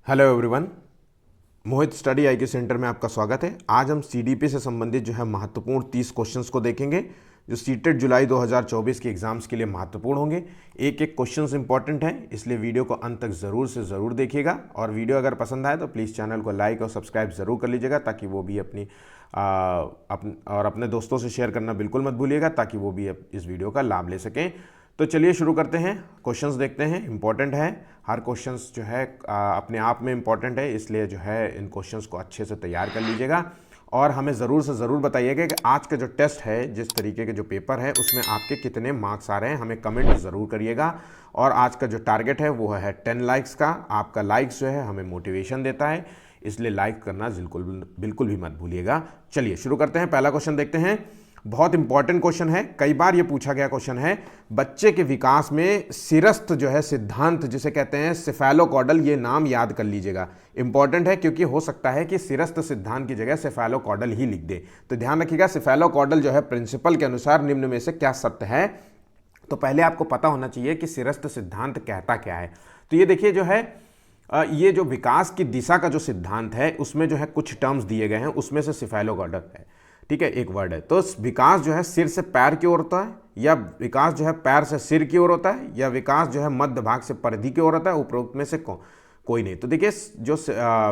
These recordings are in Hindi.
Hello everyone. Mohit study I के सेंटर में आपका स्वागत है। आज हम सीडीपी से संबंधित जो है महत्वपूर्ण 30 क्वेश्चंस को देखेंगे जो सीटेट जुलाई 2024 के एग्जाम्स के लिए महत्वपूर्ण होंगे। एक एक क्वेश्चंस इंपॉर्टेंट हैं, इसलिए वीडियो को अंत तक ज़रूर से ज़रूर देखिएगा। और वीडियो अगर पसंद आए तो प्लीज़ चैनल को लाइक और सब्सक्राइब ज़रूर कर लीजिएगा, ताकि वो भी अपने दोस्तों से शेयर करना बिल्कुल मत भूलिएगा, ताकि वो भी इस वीडियो का लाभ ले सकें। तो चलिए शुरू करते हैं। क्वेश्चंस देखते हैं, इंपॉर्टेंट है। हर क्वेश्चंस जो है अपने आप में इंपॉर्टेंट है, इसलिए जो है इन क्वेश्चंस को अच्छे से तैयार कर लीजिएगा। और हमें ज़रूर से ज़रूर बताइएगा कि आज का जो टेस्ट है, जिस तरीके के जो पेपर है, उसमें आपके कितने मार्क्स आ रहे हैं। हमें कमेंट ज़रूर करिएगा। और आज का जो टारगेट है वो है 10 लाइक्स का। आपका लाइक्स जो है हमें मोटिवेशन देता है, इसलिए लाइक करना बिल्कुल भी मत भूलिएगा। चलिए शुरू करते हैं। पहला क्वेश्चन देखते हैं। बहुत इंपॉर्टेंट क्वेश्चन है, कई बार ये पूछा गया क्वेश्चन है। बच्चे के विकास में सिरस्थ जो है सिद्धांत, जिसे कहते हैं सेफेलोकॉडल, ये नाम याद कर लीजिएगा। इंपॉर्टेंट है क्योंकि हो सकता है कि सिरस्थ सिद्धांत की जगह सेफेलोकॉडल ही लिख दे। तो ध्यान रखिएगा, सेफेलोकॉडल जो है प्रिंसिपल के अनुसार निम्न में से क्या सत्य है। तो पहले आपको पता होना चाहिए कि सिरस्थ सिद्धांत कहता क्या है। तो ये देखिए, जो है ये जो विकास की दिशा का जो सिद्धांत है, उसमें जो है कुछ टर्म्स दिए गए हैं, उसमें से सेफेलोकॉडल है। ठीक है, एक वर्ड है। तो विकास जो है सिर से पैर की ओर होता है, या विकास जो है पैर से सिर की ओर होता है, या विकास जो है मध्य भाग से परिधि की ओर होता है। उपरोक्त में से कोई नहीं। तो देखिए, जो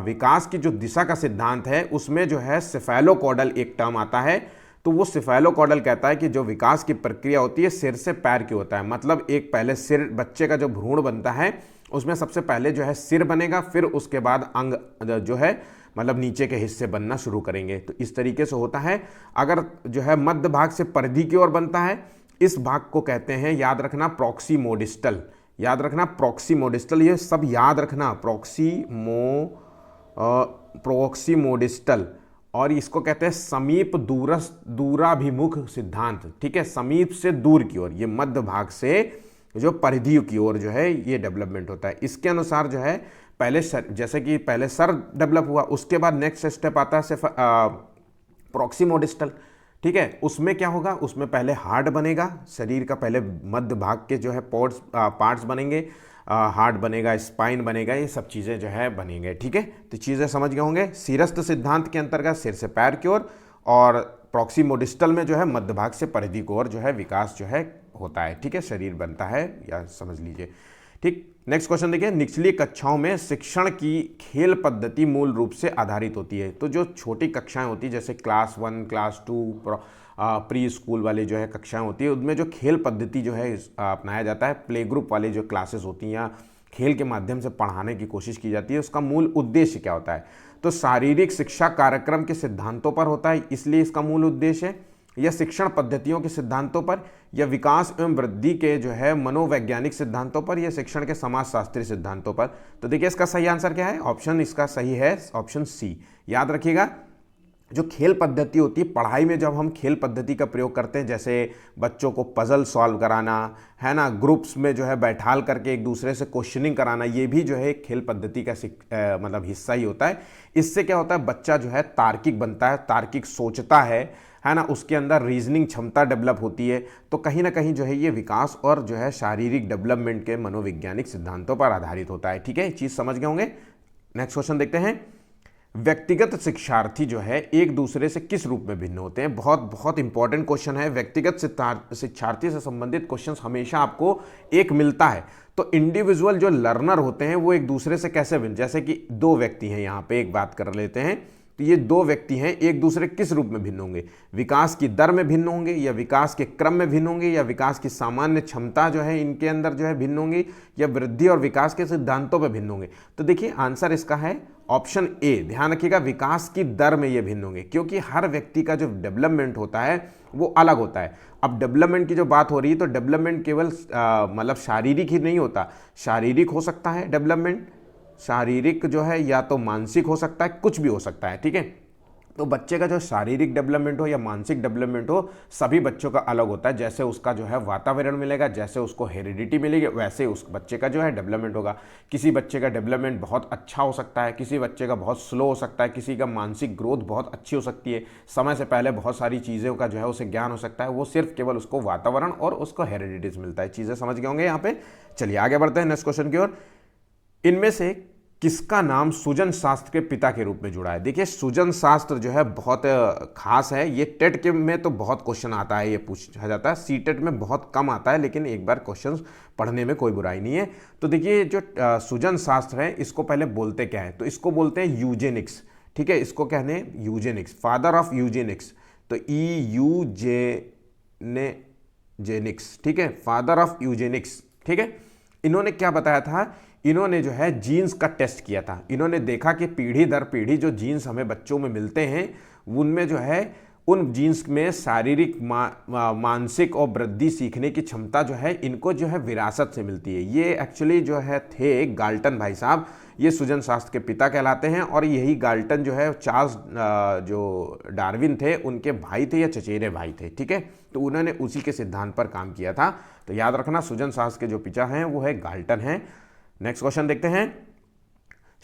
विकास की जो दिशा का सिद्धांत है, उसमें जो है सेफेलोकॉडल एक टर्म आता है। तो वो सेफेलोकॉडल कहता है कि जो विकास की प्रक्रिया होती है सिर से पैर की होता है। मतलब एक पहले सिर, बच्चे का जो भ्रूण बनता है उसमें सबसे पहले जो है सिर बनेगा, फिर उसके बाद अंग जो है मतलब नीचे के हिस्से बनना शुरू करेंगे। तो इस तरीके से होता है। अगर जो है मध्य भाग से परिधि की ओर बनता है, इस भाग को कहते हैं, याद रखना, प्रॉक्सिमोडिस्टल। याद रखना प्रॉक्सिमोडिस्टल, ये सब याद रखना, प्रॉक्सिमोडिस्टल। और इसको कहते हैं समीप दूराभिमुख सिद्धांत। ठीक है, समीप से दूर की ओर, ये मध्य भाग से जो परिधि की ओर जो है ये डेवलपमेंट होता है। इसके अनुसार जो है पहले जैसे कि पहले सर डेवलप हुआ, उसके बाद नेक्स्ट स्टेप आता है प्रॉक्सिमोडिस्टल। ठीक है, उसमें क्या होगा, उसमें पहले हार्ट बनेगा, शरीर का पहले मध्य भाग के जो है पार्ट्स बनेंगे, हार्ट बनेगा, स्पाइन बनेगा, ये सब चीज़ें जो है बनेंगे। ठीक है, तो चीज़ें समझ गए होंगे। सिरस्थ सिद्धांत के अंतर्गत सिर से पैर की ओर, और प्रॉक्सिमोडिस्टल में जो है मध्य भाग से परिधि की ओर जो है विकास जो है होता है। ठीक है, शरीर बनता है, या समझ लीजिए। ठीक, नेक्स्ट क्वेश्चन देखिए। निचली कक्षाओं में शिक्षण की खेल पद्धति मूल रूप से आधारित होती है। तो जो छोटी कक्षाएं होती है, जैसे क्लास 1, क्लास 2, प्री स्कूल वाली जो है कक्षाएं होती है, उनमें जो खेल पद्धति जो है अपनाया जाता है, प्ले ग्रुप वाली जो क्लासेस होती हैं, या खेल के माध्यम से पढ़ाने की कोशिश की जाती है, उसका मूल उद्देश्य क्या होता है। तो शारीरिक शिक्षा कार्यक्रम के सिद्धांतों पर होता है, इसलिए इसका मूल उद्देश्य है, या शिक्षण पद्धतियों के सिद्धांतों पर, या विकास एवं वृद्धि के जो है मनोवैज्ञानिक सिद्धांतों पर, या शिक्षण के समाजशास्त्री सिद्धांतों पर। तो देखिए, इसका सही आंसर क्या है। ऑप्शन इसका सही है, ऑप्शन सी। याद रखिएगा, जो खेल पद्धति होती है, पढ़ाई में जब हम खेल पद्धति का प्रयोग करते हैं, जैसे बच्चों को पजल सॉल्व कराना है ना, ग्रुप्स में जो है बैठाल करके एक दूसरे से क्वेश्चनिंग कराना, ये भी जो है एक खेल पद्धति का मतलब हिस्सा ही होता है। इससे क्या होता है, बच्चा जो है तार्किक बनता है, तार्किक सोचता है ना, उसके अंदर रीजनिंग क्षमता डेवलप होती है। तो कहीं ना कहीं जो है ये विकास और जो है शारीरिक डेवलपमेंट के मनोवैज्ञानिक सिद्धांतों पर आधारित होता है। ठीक है, चीज़ समझ गए होंगे। नेक्स्ट क्वेश्चन देखते हैं। व्यक्तिगत शिक्षार्थी जो है एक दूसरे से किस रूप में भिन्न होते हैं। बहुत बहुत इंपॉर्टेंट क्वेश्चन है। व्यक्तिगत शिक्षार्थी से संबंधित क्वेश्चन हमेशा आपको एक मिलता है। तो इंडिविजुअल जो लर्नर होते हैं वो एक दूसरे से कैसे भिन्न, जैसे कि दो व्यक्ति हैं, यहाँ पे एक बात कर लेते हैं। तो ये दो व्यक्ति हैं, एक दूसरे किस रूप में भिन्न होंगे। विकास की दर में भिन्न होंगे, या विकास के क्रम में भिन्न होंगे, या विकास की सामान्य क्षमता जो है इनके अंदर जो है भिन्न होंगी, या वृद्धि और विकास के सिद्धांतों पर भिन्न होंगे। तो देखिए, आंसर इसका है ऑप्शन ए। ध्यान रखिएगा, विकास की दर में ये भिन्न होंगे, क्योंकि हर व्यक्ति का जो डेवलपमेंट होता है वो अलग होता है। अब डेवलपमेंट की जो बात हो रही है, तो डेवलपमेंट केवल मतलब शारीरिक ही नहीं होता। शारीरिक हो सकता है डेवलपमेंट, शारीरिक जो है या तो मानसिक हो सकता है, कुछ भी हो सकता है। ठीक है, तो बच्चे का जो शारीरिक डेवलपमेंट हो या मानसिक डेवलपमेंट हो, सभी बच्चों का अलग होता है। जैसे उसका जो है वातावरण मिलेगा, जैसे उसको हेरिडिटी मिलेगी, वैसे उस बच्चे का जो है डेवलपमेंट होगा। किसी बच्चे का डेवलपमेंट बहुत अच्छा हो सकता है, किसी बच्चे का बहुत स्लो हो सकता है, किसी का मानसिक ग्रोथ बहुत अच्छी हो सकती है, समय से पहले बहुत सारी चीज़ों का जो है उसे ज्ञान हो सकता है। वो सिर्फ केवल उसको वातावरण और उसको हेरिडिटीज मिलता है। चीज़ें समझ गए होंगे यहाँ पे। चलिए आगे बढ़ते हैं नेक्स्ट क्वेश्चन की ओर। इनमें से किसका नाम सुजन शास्त्र के पिता के रूप में जुड़ा है? देखिए सुजन शास्त्र जो है बहुत खास है, ये टेट के में तो बहुत क्वेश्चन आता है, ये पूछा जाता है, सी टेट में बहुत कम आता है, लेकिन एक बार क्वेश्चन पढ़ने में कोई बुराई नहीं है। तो देखिए जो सुजन शास्त्र है इसको पहले बोलते क्या है? तो इसको बोलते हैं यूजेनिक्स, ठीक है, इसको कहते हैं यूजेनिक्स, फादर ऑफ यूजेनिक्स। तो जेनिक्स, ठीक है, फादर ऑफ यूजेनिक्स, ठीक है। इन्होंने क्या बताया था? इन्होंने जो है जीन्स का टेस्ट किया था। इन्होंने देखा कि पीढ़ी दर पीढ़ी जो जीन्स हमें बच्चों में मिलते हैं उनमें जो है उन जीन्स में शारीरिक मानसिक और वृद्धि सीखने की क्षमता जो है इनको जो है विरासत से मिलती है। ये एक्चुअली जो है थे गाल्टन भाई साहब, ये सुजन शास्त्र के पिता कहलाते हैं। और यही गाल्टन जो है चार्ल्स जो डार्विन थे उनके भाई थे या चचेरे भाई थे, ठीक है। तो उन्होंने उसी के सिद्धांत पर काम किया था। तो याद रखना सुजन शास्त्र के जो पिता हैं वो है गाल्टन हैं। नेक्स्ट क्वेश्चन देखते हैं।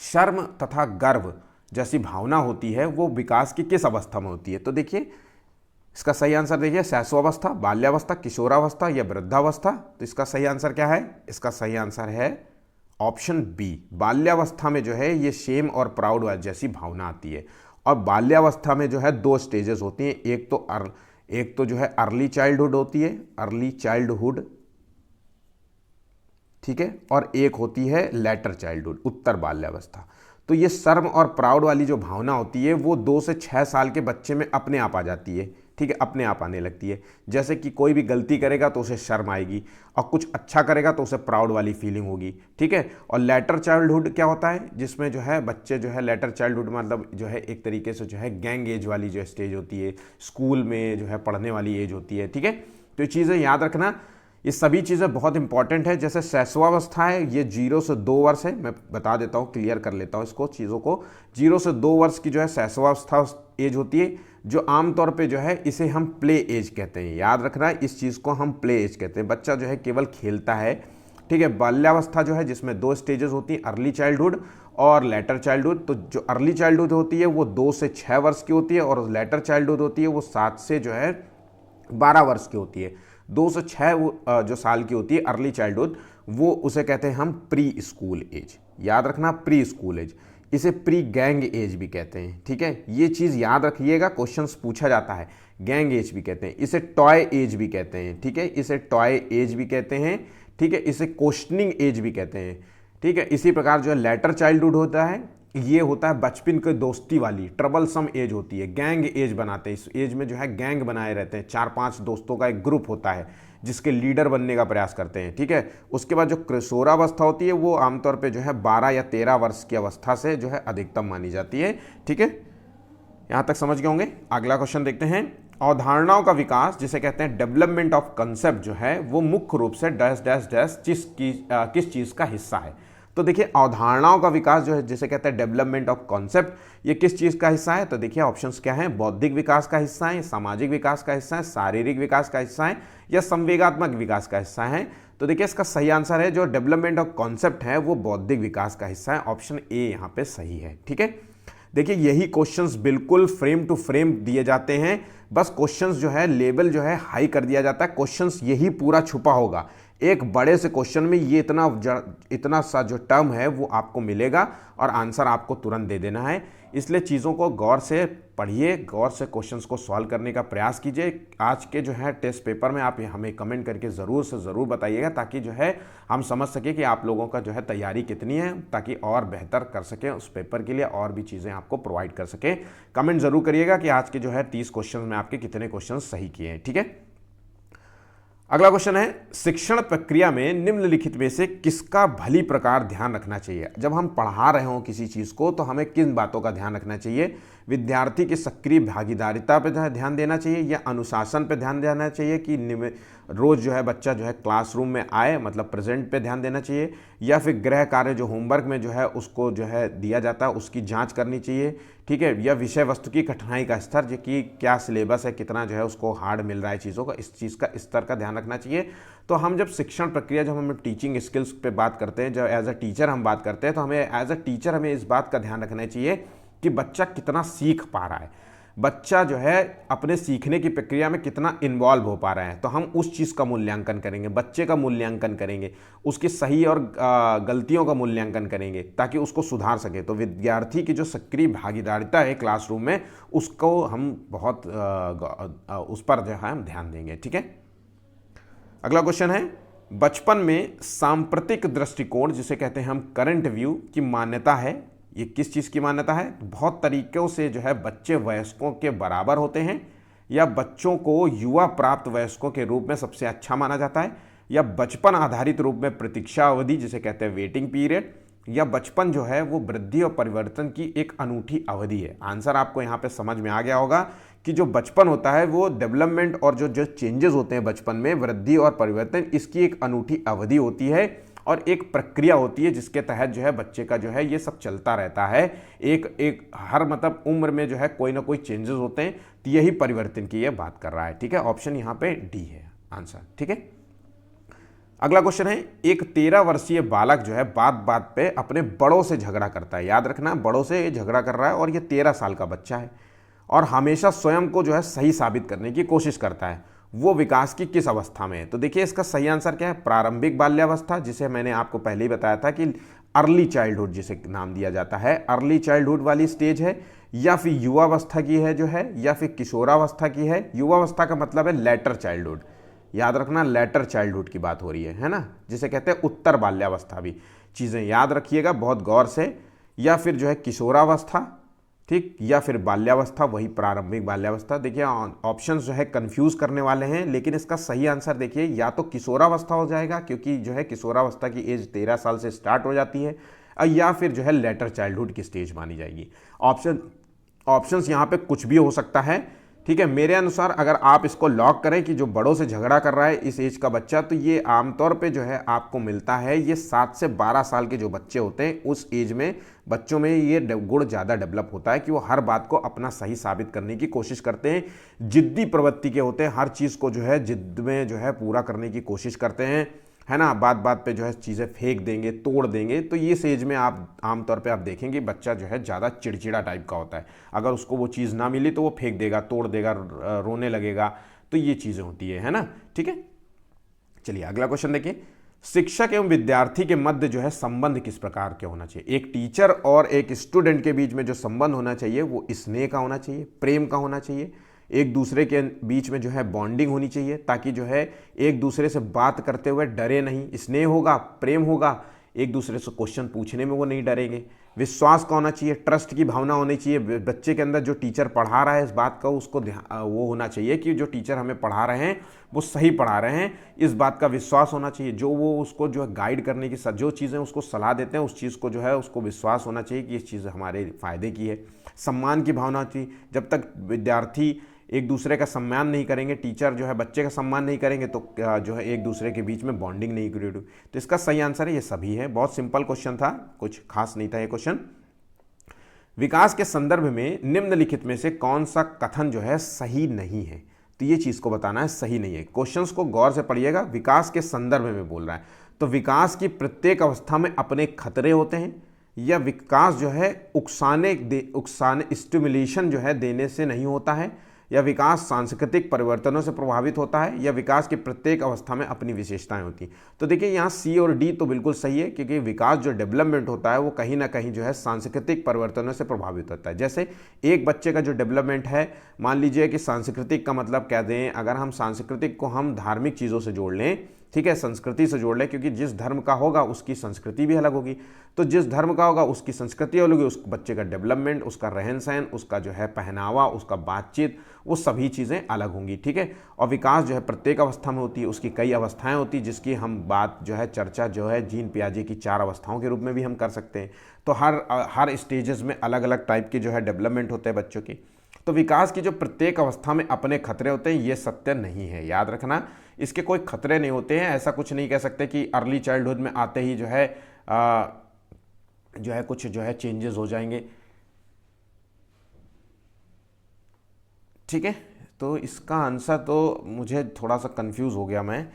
शर्म तथा गर्व जैसी भावना होती है वो विकास की किस अवस्था में होती है? तो देखिए इसका सही आंसर देखिए, शैशवावस्था, बाल्यावस्था, किशोरावस्था या वृद्धावस्था। तो इसका सही आंसर क्या है? इसका सही आंसर है ऑप्शन बी, बाल्यावस्था में जो है ये शेम और प्राउड जैसी भावना आती है। और बाल्यावस्था में जो है दो स्टेजेस होती हैं, एक तो जो है अर्ली चाइल्डहुड होती है, अर्ली चाइल्डहुड, ठीक है, और एक होती है लेटर चाइल्डहुड, उत्तर बाल्यावस्था। तो ये शर्म और प्राउड वाली जो भावना होती है वो 2 से 6 साल के बच्चे में अपने आप आ जाती है, ठीक है, अपने आप आने लगती है। जैसे कि कोई भी गलती करेगा तो उसे शर्म आएगी, और कुछ अच्छा करेगा तो उसे प्राउड वाली फीलिंग होगी, ठीक है। और लेटर चाइल्डहुड क्या होता है? जिसमें जो है बच्चे जो है लेटर चाइल्डहुड मतलब जो है एक तरीके से जो है गैंग एज वाली जो स्टेज होती है, स्कूल में जो है पढ़ने वाली एज होती है, ठीक है। तो ये चीज़ें याद रखना, ये सभी चीज़ें बहुत इंपॉर्टेंट है। जैसे शैशवावस्था है ये 0 से 2 वर्ष है, मैं बता देता हूँ, क्लियर कर लेता हूँ इसको चीज़ों को। 0 से 2 वर्ष की जो है शैशवावस्था एज होती है, जो आमतौर पे जो है इसे हम प्ले एज कहते हैं। याद रखना इस चीज़ को हम प्ले एज कहते हैं, बच्चा जो है केवल खेलता है, ठीक है। बाल्यावस्था जो है जिसमें 2 स्टेजेस होती हैं, अर्ली चाइल्डहुड और लेटर चाइल्डहुड। तो जो अर्ली चाइल्डहुड होती है वो 2 से 6 वर्ष की होती है, और लेटर चाइल्डहुड होती है वो 7 से जो है 12 वर्ष की होती है। 2 से 6 जो साल की होती है अर्ली चाइल्डहुड, वो उसे कहते हैं हम प्री स्कूल एज। याद रखना प्री स्कूल एज, इसे प्री गैंग एज भी कहते हैं, ठीक है। ये चीज़ याद रखिएगा, क्वेश्चंस पूछा जाता है। गैंग एज भी कहते हैं, इसे टॉय एज भी कहते हैं, ठीक है, इसे टॉय एज भी कहते हैं, ठीक है, इसे क्वेश्चनिंग एज भी कहते हैं, ठीक है। इसी प्रकार जो है लेटर चाइल्डहुड होता है, ये होता है बचपन की दोस्ती वाली ट्रबलसम एज होती है, गैंग एज बनाते हैं। इस एज में जो है गैंग बनाए रहते हैं, 4-5 दोस्तों का एक ग्रुप होता है जिसके लीडर बनने का प्रयास करते हैं, ठीक है। उसके बाद जो किशोरावस्था होती है वो आमतौर पे जो है 12 या 13 वर्ष की अवस्था से जो है अधिकतम मानी जाती है, ठीक है। यहाँ तक समझ गए होंगे। अगला क्वेश्चन देखते हैं। अवधारणाओं का विकास जिसे कहते हैं डेवलपमेंट ऑफ कंसेप्ट जो है वो मुख्य रूप से डैश डैश डैश किस चीज़ का हिस्सा है? तो देखिए अवधारणाओं का विकास जो है जिसे कहते हैं डेवलपमेंट ऑफ कॉन्सेप्ट, ये किस चीज़ का हिस्सा है? तो देखिए ऑप्शंस क्या हैं? बौद्धिक विकास का हिस्सा है, सामाजिक विकास का हिस्सा है, शारीरिक विकास का हिस्सा है, या संवेगात्मक विकास का हिस्सा है। तो देखिए इसका सही आंसर है जो डेवलपमेंट ऑफ कॉन्सेप्ट है वो बौद्धिक विकास का हिस्सा है। ऑप्शन ए यहाँ पे सही है, ठीक है। देखिए यही क्वेश्चंस बिल्कुल फ्रेम टू फ्रेम दिए जाते हैं, बस क्वेश्चंस जो है लेवल जो है हाई कर दिया जाता है। क्वेश्चंस यही पूरा छुपा होगा, एक बड़े से क्वेश्चन में ये इतना सा जो टर्म है वो आपको मिलेगा और आंसर आपको तुरंत दे देना है। इसलिए चीज़ों को गौर से पढ़िए, गौर से क्वेश्चंस को सॉल्व करने का प्रयास कीजिए। आज के जो है टेस्ट पेपर में आप हमें कमेंट करके ज़रूर से ज़रूर बताइएगा, ताकि जो है हम समझ सकें कि आप लोगों का जो है तैयारी कितनी है, ताकि और बेहतर कर सकें उस पेपर के लिए, और भी चीज़ें आपको प्रोवाइड कर सकें। कमेंट ज़रूर करिएगा कि आज के जो है 30 क्वेश्चन में आपके कितने क्वेश्चन सही किए हैं, ठीक है। अगला क्वेश्चन है, शिक्षण प्रक्रिया में निम्नलिखित में से किसका भली प्रकार ध्यान रखना चाहिए? जब हम पढ़ा रहे हों किसी चीज़ को तो हमें किन बातों का ध्यान रखना चाहिए? विद्यार्थी की सक्रिय भागीदारिता पर ध्यान देना चाहिए, या अनुशासन पर ध्यान देना चाहिए कि रोज़ जो है बच्चा जो है क्लासरूम में आए, मतलब प्रेजेंट पे ध्यान देना चाहिए, या फिर गृह कार्य जो होमवर्क में जो है उसको जो है दिया जाता है उसकी जांच करनी चाहिए, ठीक है, या विषय वस्तु की कठिनाई का स्तर, जो कि क्या सिलेबस है, कितना जो है उसको हार्ड मिल रहा है चीज़ों का, इस चीज़ का स्तर का ध्यान रखना चाहिए। तो हम जब शिक्षण प्रक्रिया, जब हम टीचिंग स्किल्स पे बात करते हैं, जब एज अ टीचर हम बात करते हैं, तो हमें एज अ टीचर हमें इस बात का ध्यान रखना चाहिए कि बच्चा कितना सीख पा रहा है। बच्चा जो है अपने सीखने की प्रक्रिया में कितना इन्वॉल्व हो पा रहा है, तो हम उस चीज़ का मूल्यांकन करेंगे, बच्चे का मूल्यांकन करेंगे, उसकी सही और गलतियों का मूल्यांकन करेंगे ताकि उसको सुधार सके। तो विद्यार्थी की जो सक्रिय भागीदारिता है क्लासरूम में, उसको हम बहुत उस पर जो है हम ध्यान देंगे। ठीक है, अगला क्वेश्चन है, बचपन में सांप्रतिक दृष्टिकोण जिसे कहते हैं हम करंट व्यू की मान्यता है, ये किस चीज़ की मान्यता है? बहुत तरीक़ों से जो है बच्चे वयस्कों के बराबर होते हैं, या बच्चों को युवा प्राप्त वयस्कों के रूप में सबसे अच्छा माना जाता है, या बचपन आधारित रूप में प्रतीक्षा अवधि जिसे कहते हैं वेटिंग पीरियड, या बचपन जो है वो वृद्धि और परिवर्तन की एक अनूठी अवधि है। आंसर आपको यहाँ पे समझ में आ गया होगा कि जो बचपन होता है वो डेवलपमेंट और जो जो चेंजेस होते हैं बचपन में, वृद्धि और परिवर्तन, इसकी एक अनूठी अवधि होती है और एक प्रक्रिया होती है जिसके तहत जो है बच्चे का जो है ये सब चलता रहता है। एक हर मतलब उम्र में जो है कोई ना कोई चेंजेस होते हैं, तो यही परिवर्तन की ये बात कर रहा है। ठीक है, ऑप्शन यहाँ पे डी है आंसर। ठीक है, अगला क्वेश्चन है, एक 13 वर्षीय बालक जो है बात बात पे अपने बड़ों से झगड़ा करता है। याद रखना, बड़ों से झगड़ा कर रहा है और ये 13 साल का बच्चा है और हमेशा स्वयं को जो है सही साबित करने की कोशिश करता है। वो विकास की किस अवस्था में है? तो देखिए इसका सही आंसर क्या है, प्रारंभिक बाल्यावस्था, जिसे मैंने आपको पहले ही बताया था कि अर्ली चाइल्डहुड जिसे नाम दिया जाता है, अर्ली चाइल्डहुड वाली स्टेज है, या फिर युवावस्था की है जो है, या फिर किशोरावस्था की है। युवावस्था का मतलब है लेटर चाइल्डहुड, याद रखना लेटर चाइल्डहुड की बात हो रही है ना, जिसे कहते हैं उत्तर बाल्यावस्था भी। चीज़ें याद रखिएगा बहुत गौर से, या फिर जो है किशोरावस्था, ठीक, या फिर बाल्यावस्था, वही प्रारंभिक बाल्यावस्था। देखिए ऑप्शंस जो है कंफ्यूज करने वाले हैं, लेकिन इसका सही आंसर देखिए या तो किशोरावस्था हो जाएगा, क्योंकि जो है किशोरावस्था की एज 13 साल से स्टार्ट हो जाती है, या फिर जो है लेटर चाइल्डहुड की स्टेज मानी जाएगी। ऑप्शंस यहाँ पे कुछ भी हो सकता है। ठीक है, मेरे अनुसार अगर आप इसको लॉक करें कि जो बड़ों से झगड़ा कर रहा है इस एज का बच्चा, तो ये आमतौर पे जो है आपको मिलता है, ये 7 से 12 साल के जो बच्चे होते हैं उस एज में बच्चों में ये गुण ज़्यादा डेवलप होता है कि वो हर बात को अपना सही साबित करने की कोशिश करते हैं, जिद्दी प्रवृत्ति के होते हैं, हर चीज़ को जो है जिद्द में जो है पूरा करने की कोशिश करते हैं, है ना, बात बात पे जो है चीज़ें फेंक देंगे, तोड़ देंगे। तो ये एज में आप आमतौर पे आप देखेंगे बच्चा जो है ज़्यादा चिड़चिड़ा टाइप का होता है, अगर उसको वो चीज़ ना मिली तो वो फेंक देगा, तोड़ देगा, रोने लगेगा, तो ये चीज़ें होती है ना। ठीक है, चलिए अगला क्वेश्चन देखिए, शिक्षक एवं विद्यार्थी के मध्य जो है संबंध किस प्रकार के होना चाहिए? एक टीचर और एक स्टूडेंट के बीच में जो संबंध होना चाहिए वो स्नेह का होना चाहिए, प्रेम का होना चाहिए, एक दूसरे के बीच में जो है बॉन्डिंग होनी चाहिए, ताकि जो है एक दूसरे से बात करते हुए डरे नहीं, स्नेह होगा, प्रेम होगा, एक दूसरे से क्वेश्चन पूछने में वो नहीं डरेंगे, विश्वास का होना चाहिए, ट्रस्ट की भावना होनी चाहिए बच्चे के अंदर, जो टीचर पढ़ा रहा है इस बात का उसको वो होना चाहिए कि जो टीचर हमें पढ़ा रहे हैं वो सही पढ़ा रहे हैं, इस बात का विश्वास होना चाहिए, जो वो उसको जो है गाइड करने की जो चीज़ें उसको सलाह देते हैं उस चीज़ को जो है उसको विश्वास होना चाहिए कि ये चीज़ हमारे फ़ायदे की है। सम्मान की भावना चाहिए, जब तक विद्यार्थी एक दूसरे का सम्मान नहीं करेंगे, टीचर जो है बच्चे का सम्मान नहीं करेंगे, तो जो है एक दूसरे के बीच में बॉन्डिंग नहीं क्रिएट हुई। तो इसका सही आंसर है ये सभी है। बहुत सिंपल क्वेश्चन था, कुछ खास नहीं था ये क्वेश्चन। विकास के संदर्भ में निम्नलिखित में से कौन सा कथन जो है सही नहीं है? तो ये चीज़ को बताना है सही नहीं है। क्वेश्चंस को गौर से पढ़िएगा, विकास के संदर्भ में बोल रहा है, तो विकास की प्रत्येक अवस्था में अपने खतरे होते हैं, या विकास जो है उकसाने स्टिमुलेशन जो है देने से नहीं होता है, या विकास सांस्कृतिक परिवर्तनों से प्रभावित होता है, या विकास की प्रत्येक अवस्था में अपनी विशेषताएं होती हैं। तो देखिए यहाँ सी और डी तो बिल्कुल सही है, क्योंकि विकास जो डेवलपमेंट होता है वो कहीं ना कहीं जो है सांस्कृतिक परिवर्तनों से प्रभावित होता है। जैसे एक बच्चे का जो डेवलपमेंट है, मान लीजिए कि सांस्कृतिक का मतलब कह दें, अगर हम सांस्कृतिक को हम धार्मिक चीज़ों से जोड़ लें, ठीक है, संस्कृति से जोड़ लें, क्योंकि जिस धर्म का होगा उसकी संस्कृति भी अलग होगी, तो जिस धर्म का होगा उसकी संस्कृति अलग होगी, उस बच्चे का डेवलपमेंट, उसका रहन सहन, उसका जो है पहनावा, उसका बातचीत, वो सभी चीज़ें अलग होंगी। ठीक है, और विकास जो है प्रत्येक अवस्था में होती है, उसकी कई अवस्थाएं होती हैं, जिसकी हम बात जो है चर्चा जो है जीन पियाजे की 4 अवस्थाओं के रूप में भी हम कर सकते हैं। तो हर स्टेजेस में अलग अलग टाइप के जो है डेवलपमेंट होते हैं बच्चों की। तो विकास की जो प्रत्येक अवस्था में अपने खतरे होते हैं ये सत्य नहीं है, याद रखना, इसके कोई खतरे नहीं होते हैं। ऐसा कुछ नहीं कह सकते कि अर्ली चाइल्डहुड में आते ही जो है कुछ जो है चेंजेस हो जाएंगे। ठीक है, तो इसका आंसर तो मुझे थोड़ा सा कंफ्यूज हो गया मैं।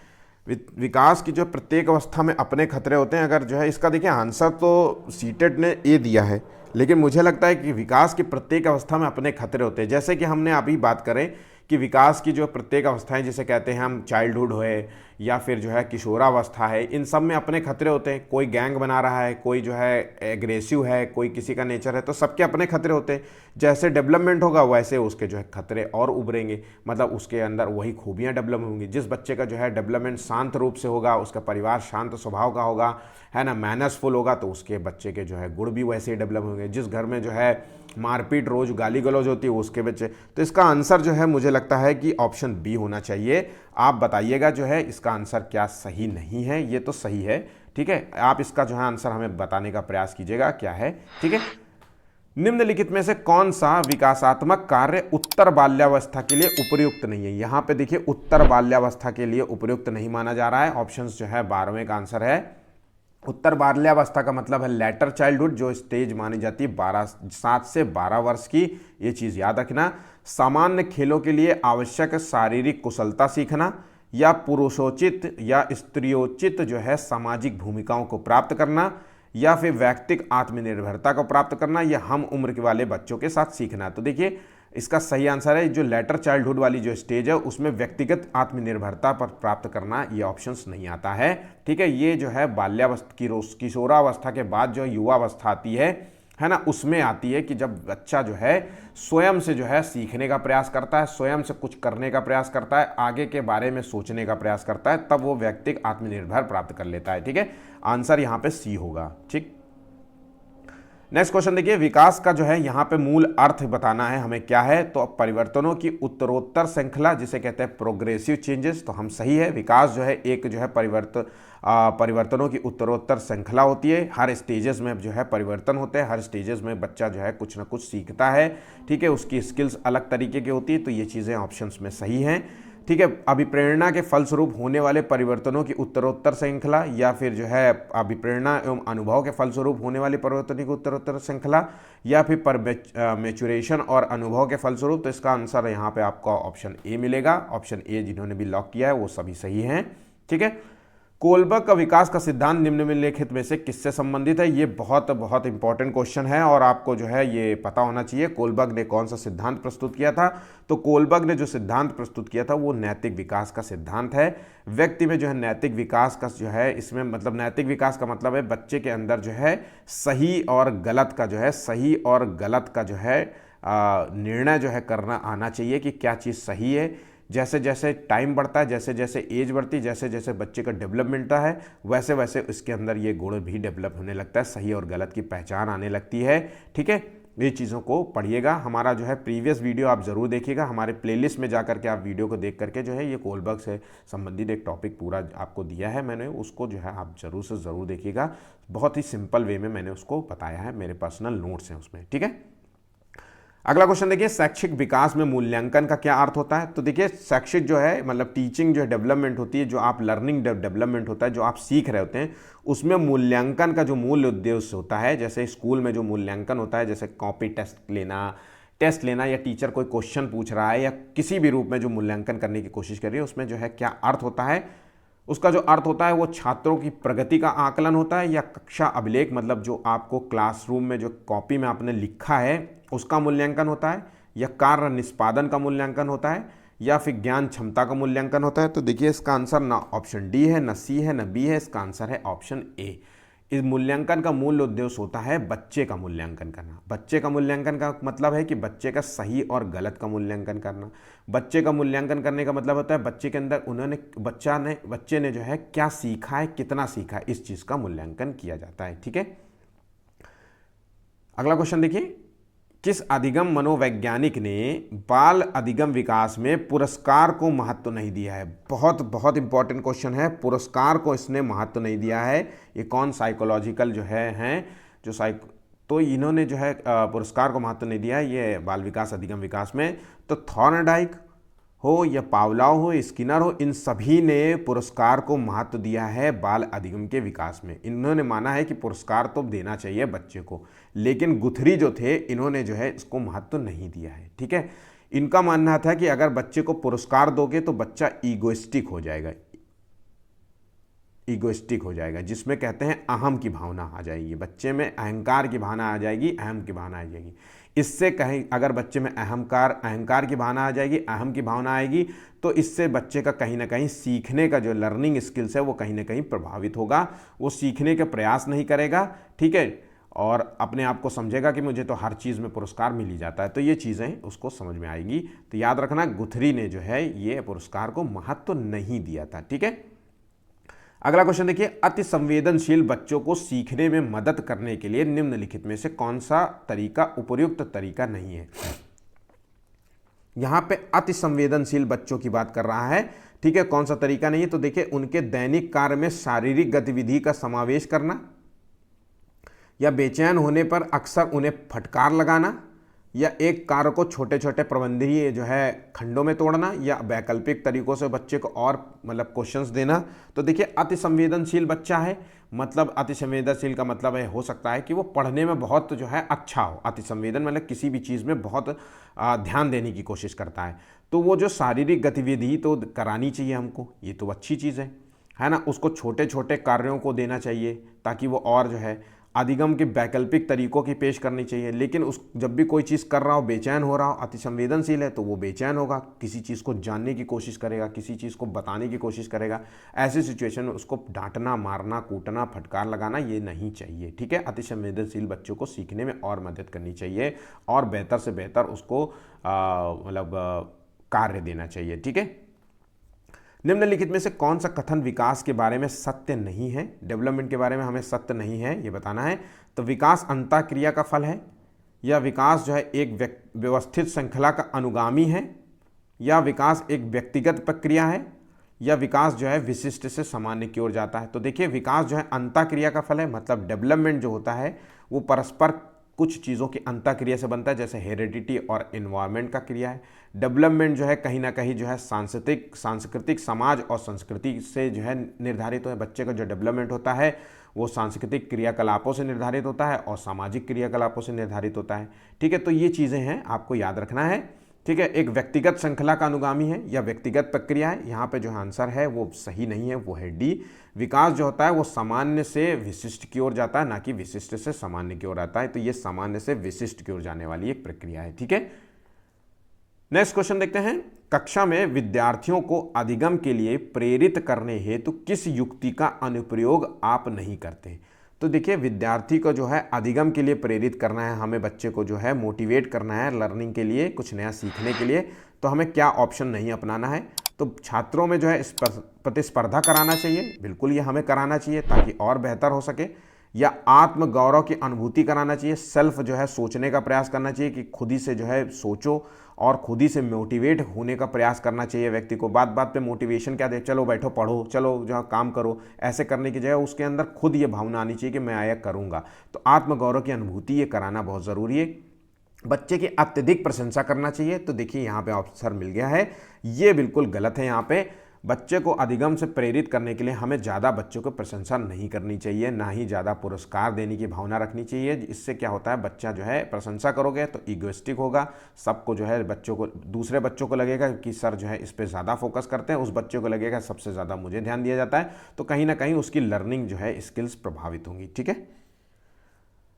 विकास की जो प्रत्येक अवस्था में अपने खतरे होते हैं, अगर जो है इसका देखिए आंसर तो सीटेट ने ए दिया है, लेकिन मुझे लगता है कि विकास की प्रत्येक अवस्था में अपने खतरे होते हैं। जैसे कि हमने अभी बात करें कि विकास की जो प्रत्येक अवस्थाएं जिसे कहते हैं हम, चाइल्डहुड है या फिर जो है किशोरावस्था है, इन सब में अपने खतरे होते हैं। कोई गैंग बना रहा है, कोई जो है एग्रेसिव है, कोई किसी का नेचर है, तो सबके अपने खतरे होते हैं। जैसे डेवलपमेंट होगा वैसे उसके जो है खतरे और उभरेंगे, मतलब उसके अंदर वही खूबियाँ डेवलप होंगी। जिस बच्चे का जो है डेवलपमेंट शांत रूप से होगा, उसका परिवार शांत स्वभाव का होगा, है ना, मैनर्सफुल होगा, तो उसके बच्चे के जो है गुण भी वैसे ही डेवलप होंगे। जिस घर में जो है मारपीट रोज गाली गलौज होती है उसके बच्चे, तो इसका आंसर जो है मुझे लगता है कि ऑप्शन बी होना चाहिए। आप बताइएगा जो है इसका आंसर क्या सही नहीं है, ये तो सही है, ठीक है। आप इसका जो है आंसर हमें बताने का प्रयास कीजिएगा क्या है, ठीक है। निम्नलिखित में से कौन सा विकासात्मक कार्य उत्तर बाल्यावस्था के लिए उपयुक्त नहीं है? यहां पे देखिए उत्तर बाल्यावस्था के लिए उपयुक्त नहीं माना जा रहा है। ऑप्शंस जो है 12वें का आंसर है। उत्तर बाल्यावस्था का मतलब है लेटर चाइल्डहुड, जो स्टेज मानी जाती है 7 से 12 वर्ष की, ये चीज़ याद रखना। सामान्य खेलों के लिए आवश्यक शारीरिक कुशलता सीखना, या पुरुषोचित या स्त्रियोचित जो है सामाजिक भूमिकाओं को प्राप्त करना, या फिर व्यक्तिगत आत्मनिर्भरता को प्राप्त करना, या हम उम्र के वाले बच्चों के साथ सीखना। तो देखिए इसका सही आंसर है जो लेटर चाइल्डहुड वाली जो स्टेज है उसमें व्यक्तिगत आत्मनिर्भरता पर प्राप्त करना, ये ऑप्शंस नहीं आता है, ठीक है। ये जो है बाल्यावस्था की किशोरावस्था के बाद जो युवावस्था आती है ना, उसमें आती है कि जब बच्चा जो है स्वयं से जो है सीखने का प्रयास करता है, स्वयं से कुछ करने का प्रयास करता है, आगे के बारे में सोचने का प्रयास करता है, तब वो व्यक्तिगत आत्मनिर्भर प्राप्त कर लेता है, ठीक है। आंसर यहाँ पे सी होगा, ठीक। नेक्स्ट क्वेश्चन देखिए, विकास का जो है यहाँ पे मूल अर्थ बताना है हमें क्या है। तो परिवर्तनों की उत्तरोत्तर श्रृंखला, जिसे कहते हैं प्रोग्रेसिव चेंजेस, तो हम सही है। विकास जो है एक जो है परिवर्तनों की उत्तरोत्तर श्रृंखला होती है। हर स्टेजेस में जो है परिवर्तन होते हैं, हर स्टेजेस में बच्चा जो है कुछ ना कुछ सीखता है, ठीक है। उसकी स्किल्स अलग तरीके की होती है, तो ये चीज़ें ऑप्शंस में सही हैं, ठीक है। अभिप्रेरणा के फलस्वरूप होने वाले परिवर्तनों की उत्तरोत्तर श्रृंखला, या फिर जो है अभिप्रेरणा एवं अनुभव के फलस्वरूप होने वाले परिवर्तनों की उत्तरोत्तर श्रृंखला, या फिर मैच्योरेशन और अनुभव के फलस्वरूप। तो इसका आंसर यहाँ पे आपको ऑप्शन ए मिलेगा। ऑप्शन ए जिन्होंने भी लॉक किया है वो सभी सही हैं, ठीक है। कोलबर्ग का विकास का सिद्धांत निम्नलिखित में से किससे संबंधित है? ये बहुत बहुत इंपॉर्टेंट क्वेश्चन है और आपको जो है ये पता होना चाहिए कोलबर्ग ने कौन सा सिद्धांत प्रस्तुत किया था। तो कोलबर्ग ने जो सिद्धांत प्रस्तुत किया था वो नैतिक विकास का सिद्धांत है। व्यक्ति में जो है नैतिक विकास का जो है, इसमें मतलब नैतिक विकास का मतलब है बच्चे के अंदर जो है सही और गलत का जो है निर्णय जो है करना आना चाहिए कि क्या चीज़ सही है। जैसे जैसे टाइम बढ़ता है, जैसे जैसे एज बढ़ती है, जैसे जैसे बच्चे का डेवलपमेंट है, वैसे वैसे इसके अंदर ये गुण भी डेवलप होने लगता है, सही और गलत की पहचान आने लगती है, ठीक है। ये चीज़ों को पढ़िएगा। हमारा जो है प्रीवियस वीडियो आप ज़रूर देखिएगा, हमारे प्लेलिस्ट में जा करके आप वीडियो को देख करके जो है ये कोलबर्ग से संबंधित एक टॉपिक पूरा आपको दिया है मैंने, उसको जो है आप ज़रूर से ज़रूर देखिएगा। बहुत ही सिंपल वे में मैंने उसको बताया है, मेरे पर्सनल नोट्स हैं उसमें, ठीक है। अगला क्वेश्चन देखिए, शैक्षिक विकास में मूल्यांकन का क्या अर्थ होता है? तो देखिए शैक्षिक जो है मतलब टीचिंग जो है डेवलपमेंट होती है, जो आप लर्निंग डेवलपमेंट होता है, जो आप सीख रहे होते हैं, उसमें मूल्यांकन का जो मूल उद्देश्य होता है, जैसे स्कूल में जो मूल्यांकन होता है, जैसे कॉपी टेस्ट लेना या टीचर कोई क्वेश्चन पूछ रहा है या किसी भी रूप में जो मूल्यांकन करने की कोशिश कर रही है, उसमें जो है क्या अर्थ होता है? उसका जो अर्थ होता है वो छात्रों की प्रगति का आकलन होता है, या कक्षा अभिलेख मतलब जो आपको क्लासरूम में जो कॉपी में आपने लिखा है उसका मूल्यांकन होता है, या कार्य निष्पादन का मूल्यांकन होता है, या फिर ज्ञान क्षमता का मूल्यांकन होता है। तो देखिए इसका आंसर ना ऑप्शन डी है, ना सी है, ना बी है, इसका आंसर है ऑप्शन ए। इस मूल्यांकन का मूल उद्देश्य होता है बच्चे का मूल्यांकन करना। बच्चे का मूल्यांकन का मतलब है कि बच्चे का सही और गलत का मूल्यांकन करना। बच्चे का मूल्यांकन करने का मतलब होता है बच्चे के अंदर बच्चे ने जो है क्या सीखा है, कितना सीखा है, इस चीज़ का मूल्यांकन किया जाता है, ठीक है। अगला क्वेश्चन देखिए, किस अधिगम मनोवैज्ञानिक ने बाल अधिगम विकास में पुरस्कार को महत्व नहीं दिया है? बहुत बहुत इंपॉर्टेंट क्वेश्चन है। पुरस्कार को इसने महत्व नहीं दिया है। ये कौन साइकोलॉजिकल जो है हैं जो तो इन्होंने जो है पुरस्कार को महत्व नहीं दिया है ये बाल विकास अधिगम विकास में। तो थॉर्नडाइक हो या पावलाव हो, स्किनर हो, इन सभी ने पुरस्कार को महत्व दिया है बाल अधिगम के विकास में। इन्होंने माना है कि पुरस्कार तो देना चाहिए बच्चे को, लेकिन गुथरी जो थे इन्होंने जो है इसको महत्व नहीं दिया है, ठीक है। इनका मानना था कि अगर बच्चे को पुरस्कार दोगे तो बच्चा ईगोइस्टिक हो जाएगा। ईगोइस्टिक हो जाएगा, जिसमें कहते हैं अहम की भावना आ जाएगी, बच्चे में अहंकार की भावना आ जाएगी, अहम की भावना आ जाएगी। इससे कहीं अगर बच्चे में अहंकार की भावना आ जाएगी, अहम की भावना आएगी, तो इससे बच्चे का कहीं ना कहीं सीखने का जो लर्निंग स्किल्स है वो कहीं ना कहीं प्रभावित होगा, वो सीखने के प्रयास नहीं करेगा, ठीक है, और अपने आप को समझेगा कि मुझे तो हर चीज़ में पुरस्कार मिल ही जाता है। तो ये चीज़ें उसको समझ में आएगी। तो याद रखना, गुथरी ने जो है ये पुरस्कार को महत्व नहीं दिया था, ठीक है। अगला क्वेश्चन देखिए, अति संवेदनशील बच्चों को सीखने में मदद करने के लिए निम्नलिखित में से कौन सा तरीका उपयुक्त तरीका नहीं है। यहां पे अति संवेदनशील बच्चों की बात कर रहा है, ठीक है। कौन सा तरीका नहीं है, तो देखिए उनके दैनिक कार्य में शारीरिक गतिविधि का समावेश करना, या बेचैन होने पर अक्सर उन्हें फटकार लगाना, या एक कार्य को छोटे छोटे प्रबंधनीय जो है खंडों में तोड़ना, या वैकल्पिक तरीकों से बच्चे को और मतलब क्वेश्चंस देना। तो देखिए अति संवेदनशील बच्चा है, मतलब अति संवेदनशील का मतलब है हो सकता है कि वो पढ़ने में बहुत जो है अच्छा हो। अति संवेदन मतलब किसी भी चीज़ में बहुत ध्यान देने की कोशिश करता है। तो वो जो शारीरिक गतिविधि तो करानी चाहिए हमको, ये तो अच्छी चीज़ है ना। उसको छोटे छोटे कार्यों को देना चाहिए ताकि वो और जो है अधिगम के वैकल्पिक तरीकों की पेश करनी चाहिए। लेकिन उस जब भी कोई चीज़ कर रहा हो, बेचैन हो रहा हो, अति संवेदनशील है तो वो बेचैन होगा, किसी चीज़ को जानने की कोशिश करेगा, किसी चीज़ को बताने की कोशिश करेगा। ऐसी सिचुएशन में उसको डांटना, मारना, कूटना, फटकार लगाना ये नहीं चाहिए, ठीक है। अति संवेदनशील बच्चों को सीखने में और मदद करनी चाहिए और बेहतर से बेहतर उसको मतलब कार्य देना चाहिए, ठीक है। निम्नलिखित में से कौन सा कथन विकास के बारे में सत्य नहीं है, डेवलपमेंट के बारे में हमें सत्य नहीं है ये बताना है। तो विकास अंतःक्रिया का फल है, या विकास जो है एक व्यवस्थित श्रृंखला का अनुगामी है, या विकास एक व्यक्तिगत प्रक्रिया है, या विकास जो है विशिष्ट से सामान्य की ओर जाता है। तो देखिए विकास जो है अंतःक्रिया का फल है, मतलब डेवलपमेंट जो होता है वो परस्पर कुछ चीज़ों की अंतःक्रिया से बनता है, जैसे हेरिडिटी और इन्वायरमेंट का क्रिया है। डेवलपमेंट जो है कहीं ना कहीं जो है सांस्कृतिक समाज और संस्कृति से जो है निर्धारित है। बच्चे का जो डेवलपमेंट होता है वो सांस्कृतिक क्रियाकलापों से निर्धारित होता है और सामाजिक क्रियाकलापों से निर्धारित होता है, ठीक है। तो ये चीज़ें हैं, आपको याद रखना है, ठीक है। एक व्यक्तिगत श्रृंखला का अनुगामी है या व्यक्तिगत प्रक्रिया है, यहाँ पे जो आंसर है वो सही नहीं है, वो है डी। विकास जो होता है वो सामान्य से विशिष्ट की ओर जाता है, ना कि विशिष्ट से सामान्य की ओर आता है। तो ये सामान्य से विशिष्ट की ओर जाने वाली एक प्रक्रिया है, ठीक है। नेक्स्ट क्वेश्चन देखते हैं, कक्षा में विद्यार्थियों को अधिगम के लिए प्रेरित करने हेतु किस युक्ति का अनुप्रयोग आप नहीं करते। तो देखिए विद्यार्थी को जो है अधिगम के लिए प्रेरित करना है, हमें बच्चे को जो है मोटिवेट करना है लर्निंग के लिए, कुछ नया सीखने के लिए, तो हमें क्या ऑप्शन नहीं अपनाना है। तो छात्रों में जो है प्रतिस्पर्धा कराना चाहिए, बिल्कुल ये हमें कराना चाहिए ताकि और बेहतर हो सके, या आत्मगौरव की अनुभूति कराना चाहिए, सेल्फ जो है सोचने का प्रयास करना चाहिए कि खुद ही से जो है सोचो और खुद ही से मोटिवेट होने का प्रयास करना चाहिए व्यक्ति को। बात बात पे मोटिवेशन क्या दे, चलो बैठो पढ़ो, चलो जो है काम करो, ऐसे करने की जगह उसके अंदर खुद ये भावना आनी चाहिए कि मैं आया करूँगा। तो आत्मगौरव की अनुभूति ये कराना बहुत ज़रूरी है। बच्चे की अत्यधिक प्रशंसा करना चाहिए, तो देखिए यहाँ पे आंसर मिल गया है, ये बिल्कुल गलत है। यहाँ पे बच्चे को अधिगम से प्रेरित करने के लिए हमें ज़्यादा बच्चों को प्रशंसा नहीं करनी चाहिए, ना ही ज़्यादा पुरस्कार देने की भावना रखनी चाहिए। इससे क्या होता है, बच्चा जो है प्रशंसा करोगे तो ईगोइस्टिक होगा, सबको जो है बच्चों को, दूसरे बच्चों को लगेगा कि सर जो है इस पर ज़्यादा फोकस करते हैं, उस बच्चे को लगेगा सबसे ज़्यादा मुझे ध्यान दिया जाता है, तो कहीं ना कहीं उसकी लर्निंग जो है स्किल्स प्रभावित होंगी, ठीक है।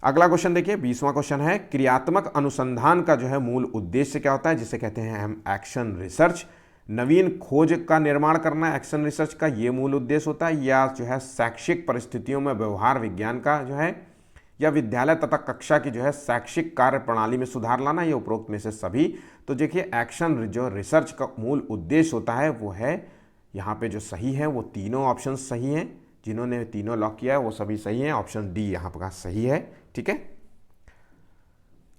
अगला क्वेश्चन देखिए, 20वां क्वेश्चन है, क्रियात्मक अनुसंधान का जो है मूल उद्देश्य क्या होता है, जिसे कहते हैं हम एक्शन रिसर्च। नवीन खोज का निर्माण करना एक्शन रिसर्च का ये मूल उद्देश्य होता है, या जो है शैक्षिक परिस्थितियों में व्यवहार विज्ञान का जो है, या विद्यालय तथा कक्षा की जो है शैक्षिक कार्य प्रणाली में सुधार लाना, ये उपरोक्त में से सभी। तो देखिए एक्शन जो रिसर्च का मूल उद्देश्य होता है वो है, यहाँ पे जो सही है वो तीनों ऑप्शन सही हैं, जिन्होंने तीनों लॉक किया है वो सभी सही हैं, ऑप्शन डी यहाँ पर सही है, ठीक है।